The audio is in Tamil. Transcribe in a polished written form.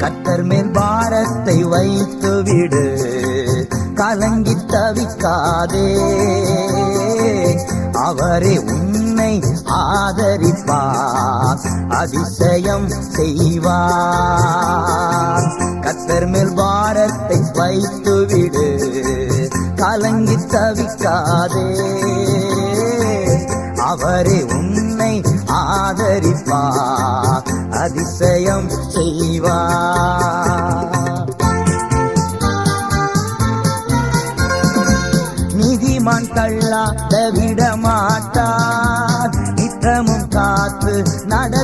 கர்த்தர் மேல் பாரத்தை வைத்து விடு, கலங்கி தவிக்காதே. அவரே உன்னை ஆதரிப்பார், அதிசயம் செய்வார். கர்த்தர் மேல் பாரத்தை வைத்து விடு, கலங்கி தவிக்காதே. அவரே உன்னை ஆதரிப்பார், அதிசயம் செய்வார். நீதிமான் தள்ளாத விட மாட்டார், நித்தமும் காத்து நட